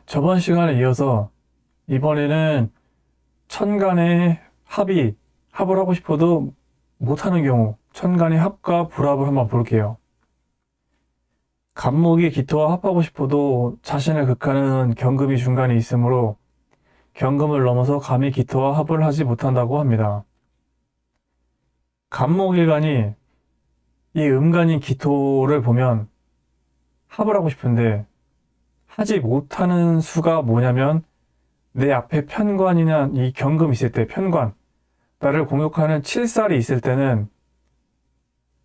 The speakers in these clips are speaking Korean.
저번 시간에 이어서 이번에는 천간의 합을 하고 싶어도 못하는 경우, 천간의 합과 불합을 한번 볼게요. 갑목이 기토와 합하고 싶어도 자신을 극하는 경금이 중간에 있으므로 경금을 넘어서 감히 기토와 합을 하지 못한다고 합니다. 갑목일간이 이 음간인 기토를 보면 합을 하고 싶은데 하지 못하는 수가 뭐냐면 내 앞에 편관이나 이 경금 있을 때 편관, 나를 공격하는 칠살이 있을 때는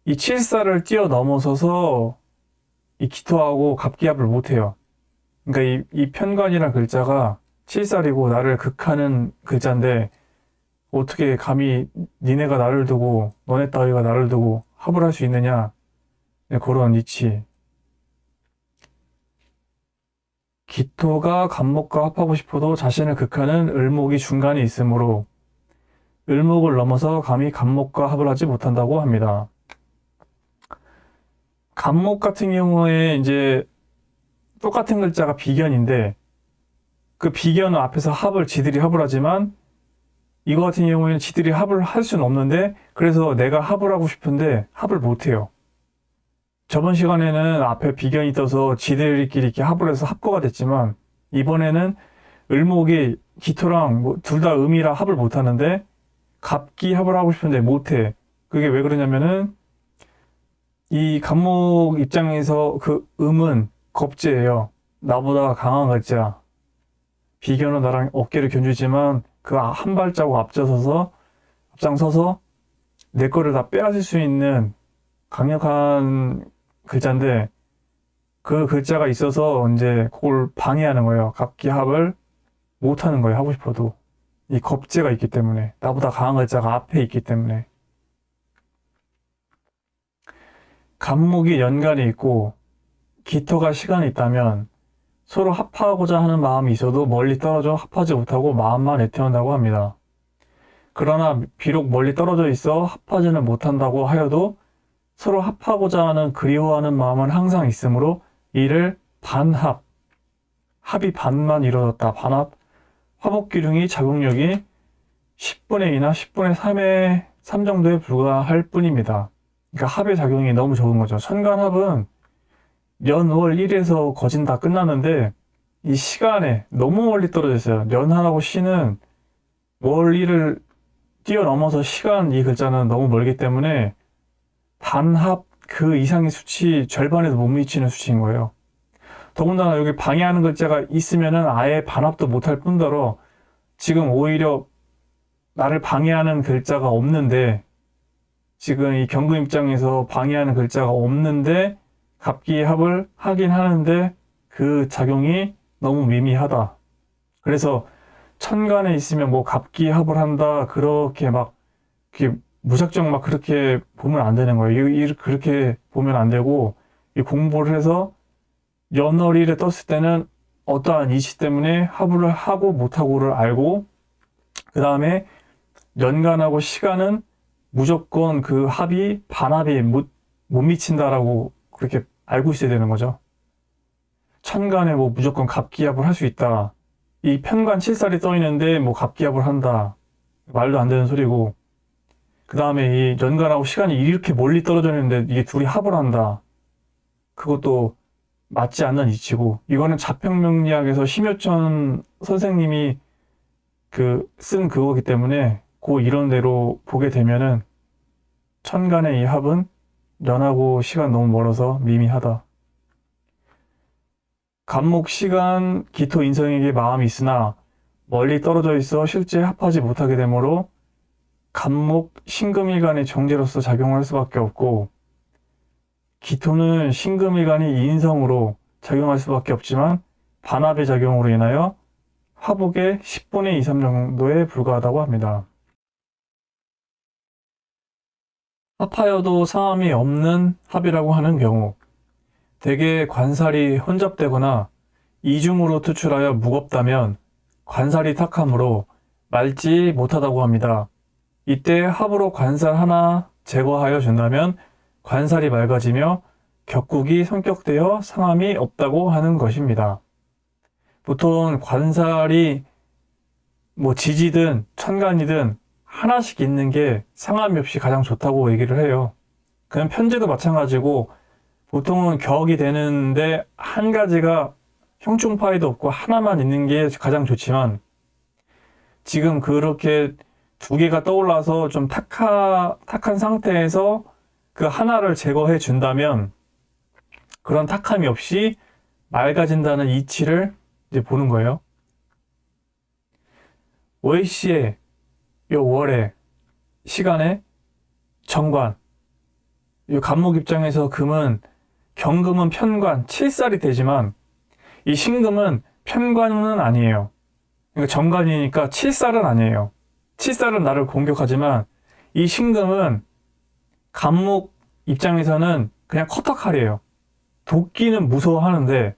이 칠살을 뛰어넘어서서 이 기토하고 갑기합을 못해요. 그러니까 이 편관이라는 글자가 칠살이고 나를 극하는 글자인데 어떻게 감히 니네가 나를 두고 너네 따위가 나를 두고 합을 할 수 있느냐, 네, 그런 이치. 기토가 갑목과 합하고 싶어도 자신을 극하는 을목이 중간에 있으므로 을목을 넘어서 감히 갑목과 합을 하지 못한다고 합니다. 갑목 같은 경우에 이제 똑같은 글자가 비견인데 그 비견 앞에서 지들이 합을 하지만 이거 같은 경우에는 지들이 합을 할 수는 없는데 그래서 내가 합을 하고 싶은데 합을 못해요. 저번 시간에는 앞에 비견이 떠서 지들끼리 이렇게 합을 해서 합거가 됐지만 이번에는 을목이 기토랑 둘 다 음이라 합을 못하는데 갑기 합을 하고 싶은데 못해. 그게 왜 그러냐면은 이 갑목 입장에서 그 음은 겁재예요. 나보다 강한 글자. 비견은 나랑 어깨를 견주지만 그 한 발자국 앞장서서 내 거를 다 빼앗을 수 있는 강력한 글자인데 그 글자가 있어서 이제 그걸 방해하는 거예요. 갑기합을 못하는 거예요. 하고 싶어도. 이 겁재가 있기 때문에. 나보다 강한 글자가 앞에 있기 때문에. 갑목이 연간이 있고 기토가 시간이 있다면 서로 합하고자 하는 마음이 있어도 멀리 떨어져 합하지 못하고 마음만 애태운다고 합니다. 그러나 비록 멀리 떨어져 있어 합하지는 못한다고 하여도 서로 합하고자 하는 그리워하는 마음은 항상 있으므로 이를 합이 반만 이루어졌다. 반합, 화복기둥이 작용력이 10분의 2나 10분의 3 정도에 불과할 뿐입니다. 그러니까 합의 작용이 너무 적은 거죠. 천간합은 년, 월, 일에서 거진 다 끝나는데 이 시간에 너무 멀리 떨어져 있어요. 년하고 시는 월, 일을 뛰어넘어서 시간 이 글자는 너무 멀기 때문에 반합 그 이상의 수치 절반에도 못 미치는 수치인 거예요. 더군다나 여기 방해하는 글자가 있으면은 아예 반합도 못할 뿐더러 지금 오히려 나를 방해하는 글자가 없는데 지금 이 경금 입장에서 방해하는 글자가 없는데 갑기합을 하긴 하는데 그 작용이 너무 미미하다. 그래서 천간에 있으면 뭐 갑기합을 한다 그렇게 막 무작정 막 그렇게 보면 안 되는 거예요. 그렇게 보면 안 되고 이 공부를 해서 연월일에 떴을 때는 어떠한 이치 때문에 합을 하고 못하고를 알고 그 다음에 연간하고 시간은 무조건 그 합이 반합이 못 미친다라고 그렇게 알고 있어야 되는 거죠. 천간에 뭐 무조건 갑기합을 할 수 있다. 이 편관 칠살이 떠 있는데 뭐 갑기합을 한다. 말도 안 되는 소리고. 그 다음에 이 연간하고 시간이 이렇게 멀리 떨어져 있는데 이게 둘이 합을 한다. 그것도 맞지 않는 이치고. 이거는 자평명리학에서 심효천 선생님이 쓴 그거기 때문에 그 이론대로 보게 되면은 천간의 이 합은 연하고 시간 너무 멀어서 미미하다. 갑목 시간 기토 인성에게 마음이 있으나 멀리 떨어져 있어 실제 합하지 못하게 되므로 갑목 신금일간의 정제로서 작용할 수밖에 없고 기토는 신금일간이 인성으로 작용할 수밖에 없지만 반합의 작용으로 인하여 화복의 10분의 2, 3 정도에 불과하다고 합니다. 합하여도 상함이 없는 합이라고 하는 경우 대개 관살이 혼잡되거나 이중으로 투출하여 무겁다면 관살이 탁하므로 맑지 못하다고 합니다. 이때 합으로 관살 하나 제거하여 준다면 관살이 맑아지며 격국이 성격되어 상함이 없다고 하는 것입니다. 보통 관살이 뭐 지지든 천간이든 하나씩 있는 게 상함이 없이 가장 좋다고 얘기를 해요. 그냥 편제도 마찬가지고 보통은 격이 되는데 한 가지가 형충파이도 없고 하나만 있는 게 가장 좋지만 지금 그렇게 두 개가 떠올라서 좀 탁한 상태에서 그 하나를 제거해 준다면 그런 탁함이 없이 맑아진다는 이치를 이제 보는 거예요. 오이시의 요 월의 시간에 정관, 이 간목 입장에서 금은 경금은 편관, 칠살이 되지만 이 신금은 편관은 아니에요. 그러니까 정관이니까 칠살은 아니에요. 칠살은 나를 공격하지만 이 신금은 간목 입장에서는 그냥 커터칼이에요. 도끼는 무서워하는데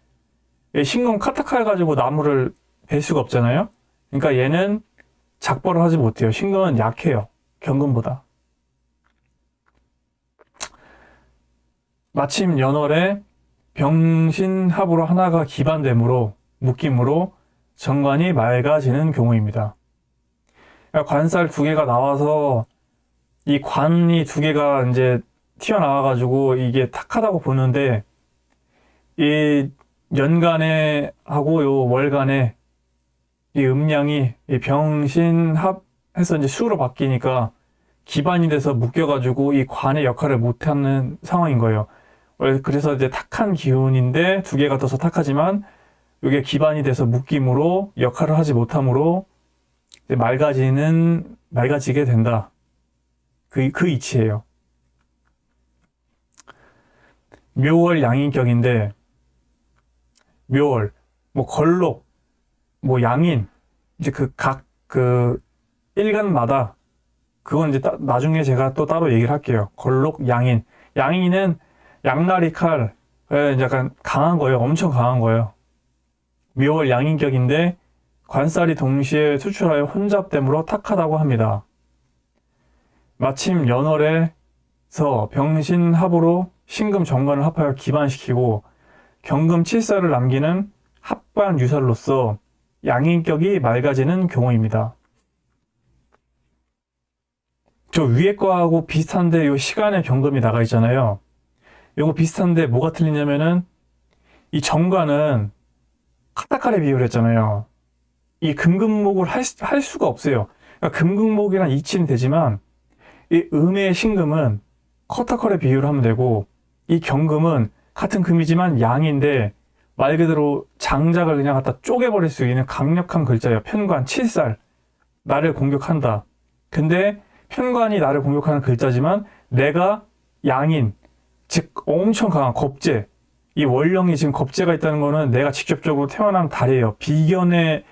신금 커터칼 가지고 나무를 벨 수가 없잖아요. 그러니까 얘는 작벌을 하지 못해요. 신금은 약해요. 경금보다. 마침 연월에 병신합으로 하나가 기반됨으로 묶임으로 정관이 맑아지는 경우입니다. 그러니까 관살 두 개가 나와서 이 관이 두 개가 이제 튀어나와가지고 이게 탁하다고 보는데 이 연간에 하고 요 월간에 이 음양이 이 병신합해서 이제 수로 바뀌니까 기반이 돼서 묶여가지고 이 관의 역할을 못하는 상황인 거예요. 그래서 이제 탁한 기운인데 두 개가 떠서 탁하지만 이게 기반이 돼서 묶임으로 역할을 하지 못함으로 맑아지게 된다. 그 이치예요. 묘월 양인격인데 묘월, 뭐 걸록, 뭐 양인 이제 그 일간마다 그건 이제 나중에 제가 또 따로 얘기를 할게요. 걸록, 양인. 양인은 양날이 칼, 약간 강한 거예요. 엄청 강한 거예요. 묘월 양인격인데 관살이 동시에 수출하여 혼잡됨으로 탁하다고 합니다. 마침 연월에서 병신합으로 신금 정관을 합하여 기반시키고 경금 칠살을 남기는 합관 유살로서 양인격이 맑아지는 경우입니다. 저 위에 거하고 비슷한데 요 시간에 경금이 나가 있잖아요. 요거 비슷한데 뭐가 틀리냐면은 이 정관은 카타칼에 비유를 했잖아요. 이 금금목을 할 수가 없어요. 그러니까 금금목이란 이치는 되지만 이 음의 신금은 카타칼에 비유를 하면 되고 이 경금은 같은 금이지만 양인데 말 그대로 장작을 그냥 갖다 쪼개버릴 수 있는 강력한 글자예요. 편관, 칠살. 나를 공격한다. 근데 편관이 나를 공격하는 글자지만 내가 양인, 즉 엄청 강한 겁재. 이 월령이 지금 겁재가 있다는 거는 내가 직접적으로 태어난 달이에요. 비견에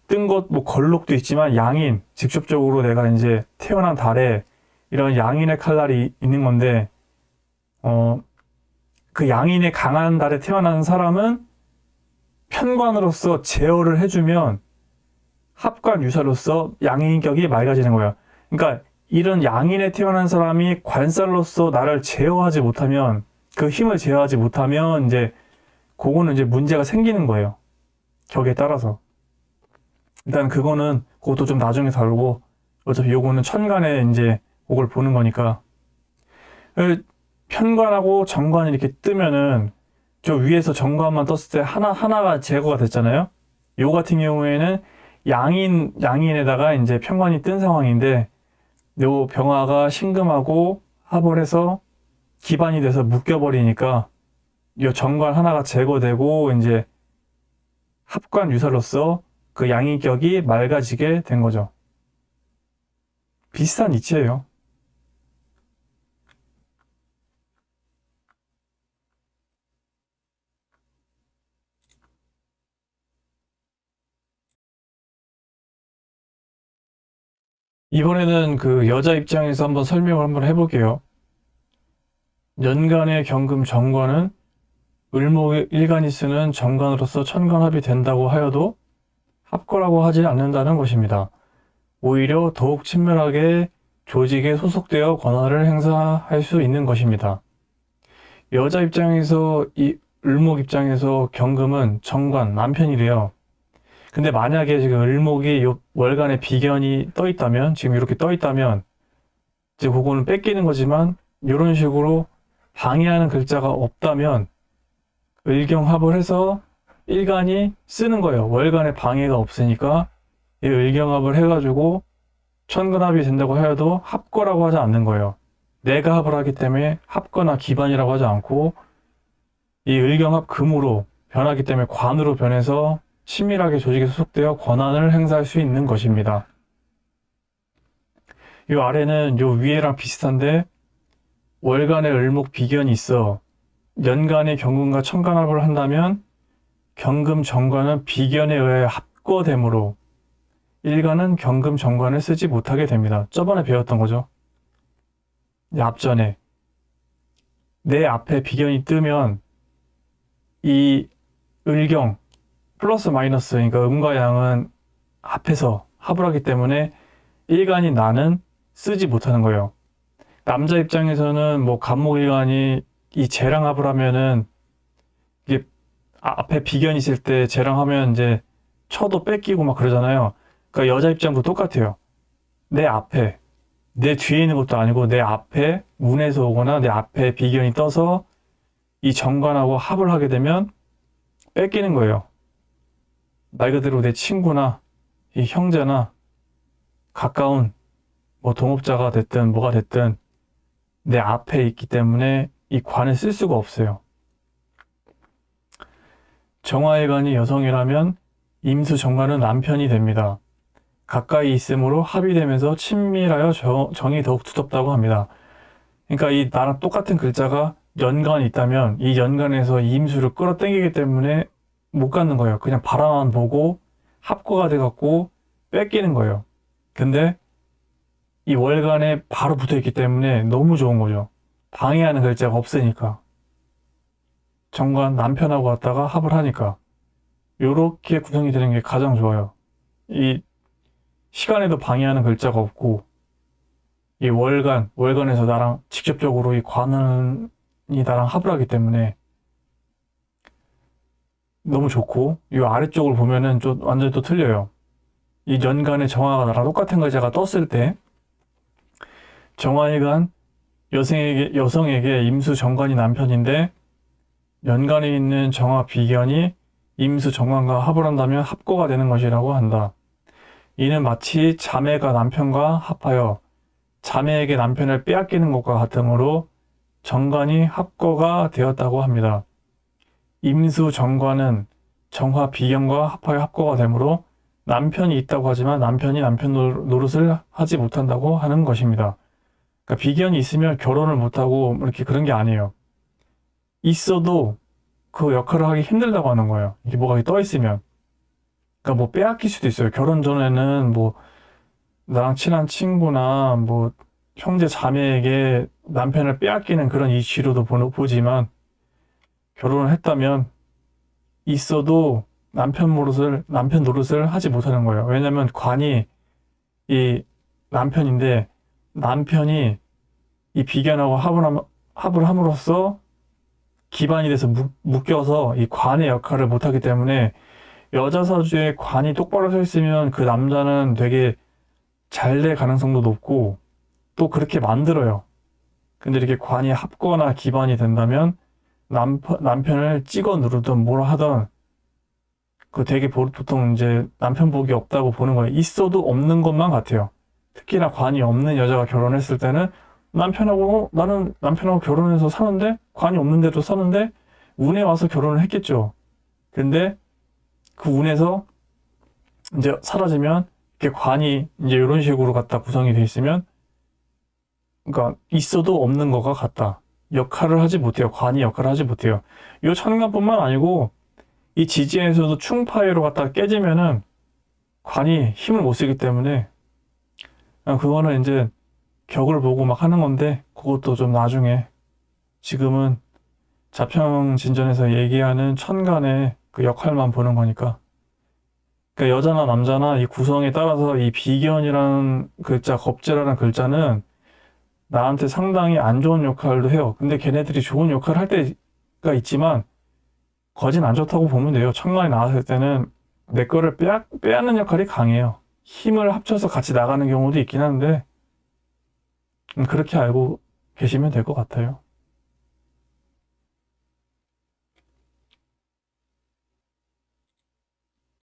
뜬 것, 뭐 걸록도 있지만 양인, 직접적으로 내가 이제 태어난 달에 이런 양인의 칼날이 있는 건데, 그 양인의 강한 달에 태어난 사람은 편관으로서 제어를 해주면 합관 유사로서 양인격이 맑아지는 거예요. 그러니까 이런 양인에 태어난 사람이 관살로서 나를 제어하지 못하면, 그 힘을 제어하지 못하면 이제 그거는 이제 문제가 생기는 거예요. 격에 따라서. 일단 그것도 좀 나중에 다루고 어차피 요거는 천간에 이제 그걸 보는 거니까. 편관하고 정관이 이렇게 뜨면은 저 위에서 정관만 떴을 때 하나가 제거가 됐잖아요. 요 같은 경우에는 양인에다가 이제 편관이 뜬 상황인데 요 병화가 신금하고 합을 해서 기반이 돼서 묶여버리니까 요 정관 하나가 제거되고 이제 합관 유사로서 그 양인격이 맑아지게 된 거죠. 비슷한 이치예요. 이번에는 그 여자 입장에서 한번 설명을 한번 해볼게요. 연간의 경금 정관은 을목의 일간이 쓰는 정관으로서 천간합이 된다고 하여도 합거라고 하지 않는다는 것입니다. 오히려 더욱 친밀하게 조직에 소속되어 권한을 행사할 수 있는 것입니다. 여자 입장에서 이 을목 입장에서 경금은 정관, 남편이래요. 근데 만약에 지금 을목이 요 월간에 비견이 떠 있다면, 지금 이렇게 떠 있다면, 이제 그거는 뺏기는 거지만, 이런 식으로 방해하는 글자가 없다면, 을경합을 해서 일간이 쓰는 거예요. 월간에 방해가 없으니까, 이 을경합을 해가지고, 천근합이 된다고 해도 합거라고 하지 않는 거예요. 내가 합을 하기 때문에 합거나 기반이라고 하지 않고, 이 을경합 금으로 변하기 때문에 관으로 변해서 친밀하게 조직에 소속되어 권한을 행사할 수 있는 것입니다. 이 아래는 요 위에랑 비슷한데 월간에 을목 비견이 있어 연간에 경금과 천간합을 한다면 경금 정관은 비견에 의해 합거되므로 일간은 경금 정관을 쓰지 못하게 됩니다. 저번에 배웠던 거죠. 앞전에 내 앞에 비견이 뜨면 이 을경 플러스 마이너스, 그러니까 음과 양은 합해서 합을 하기 때문에 일간이 나는 쓰지 못하는 거예요. 남자 입장에서는 뭐 간목일간이 이 쟤랑 합을 하면은 이게 앞에 비견이 있을 때 쟤랑 하면 이제 쳐도 뺏기고 막 그러잖아요. 그러니까 여자 입장도 똑같아요. 내 앞에, 내 뒤에 있는 것도 아니고 내 앞에 운에서 오거나 내 앞에 비견이 떠서 이 정관하고 합을 하게 되면 뺏기는 거예요. 말 그대로 내 친구나 이 형제나 가까운 뭐 동업자가 됐든 뭐가 됐든 내 앞에 있기 때문에 이 관을 쓸 수가 없어요. 정화일간이 여성이라면 임수 정관은 남편이 됩니다. 가까이 있으므로 합이 되면서 친밀하여 정이 더욱 두텁다고 합니다. 그러니까 이 나랑 똑같은 글자가 연간이 있다면 이 연간에서 임수를 끌어당기기 때문에 못 갖는 거예요. 그냥 바라만 보고 합거가 돼갖고 뺏기는 거예요. 근데 이 월간에 바로 붙어있기 때문에 너무 좋은 거죠. 방해하는 글자가 없으니까. 정관 남편하고 갖다가 합을 하니까. 요렇게 구성이 되는 게 가장 좋아요. 이 시간에도 방해하는 글자가 없고 이 월간에서 나랑 직접적으로 이 관이 나랑 합을 하기 때문에 너무 좋고 이 아래쪽을 보면은 좀 완전히 또 틀려요. 이 연간의 정화가 나랑 똑같은 글자가 떴을 때 정화일간 여성에게 임수 정관이 남편인데 연간에 있는 정화 비견이 임수 정관과 합을 한다면 합거가 되는 것이라고 한다. 이는 마치 자매가 남편과 합하여 자매에게 남편을 빼앗기는 것과 같으므로 정관이 합거가 되었다고 합니다. 임수 정관은 정화 비견과 합하여 합거가 되므로 남편이 있다고 하지만 남편이 남편 노릇을 하지 못한다고 하는 것입니다. 그러니까 비견이 있으면 결혼을 못하고 이렇게 그런 게 아니에요. 있어도 그 역할을 하기 힘들다고 하는 거예요. 이게 뭐가 떠 있으면. 그러니까 뭐 빼앗길 수도 있어요. 결혼 전에는 뭐 나랑 친한 친구나 뭐 형제 자매에게 남편을 빼앗기는 그런 이슈로도 보지만 결혼을 했다면 있어도 남편 노릇을 하지 못하는 거예요. 왜냐면 관이 이 남편인데 남편이 이 비견하고 합을 함으로써 기반이 돼서 묶여서 이 관의 역할을 못하기 때문에 여자 사주에 관이 똑바로 서 있으면 그 남자는 되게 잘 될 가능성도 높고 또 그렇게 만들어요. 근데 이렇게 관이 합거나 기반이 된다면 남편을 찍어 누르든 뭘 하든 그 되게 보통 이제 남편 복이 없다고 보는 거예요. 있어도 없는 것만 같아요. 특히나 관이 없는 여자가 결혼했을 때는 나는 남편하고 결혼해서 사는데 관이 없는데도 사는데 운에 와서 결혼을 했겠죠. 근데 그 운에서 이제 사라지면 이렇게 관이 이제 이런 식으로 갖다 구성이 돼 있으면 그러니까 있어도 없는 거가 같다. 역할을 하지 못해요. 관이 역할을 하지 못해요. 이 천간뿐만 아니고 이 지지에서도 충파회로 갖다 깨지면은 관이 힘을 못 쓰기 때문에 그거는 이제 격을 보고 막 하는 건데 그것도 좀 나중에 지금은 자평진전에서 얘기하는 천간의 그 역할만 보는 거니까 그러니까 여자나 남자나 이 구성에 따라서 이 비견이라는 글자, 겁재라는 글자는 나한테 상당히 안 좋은 역할도 해요. 근데 걔네들이 좋은 역할을 할 때가 있지만 거진 안 좋다고 보면 돼요. 천간이 나왔을 때는 내 거를 빼앗는 역할이 강해요. 힘을 합쳐서 같이 나가는 경우도 있긴 한데, 그렇게 알고 계시면 될 것 같아요.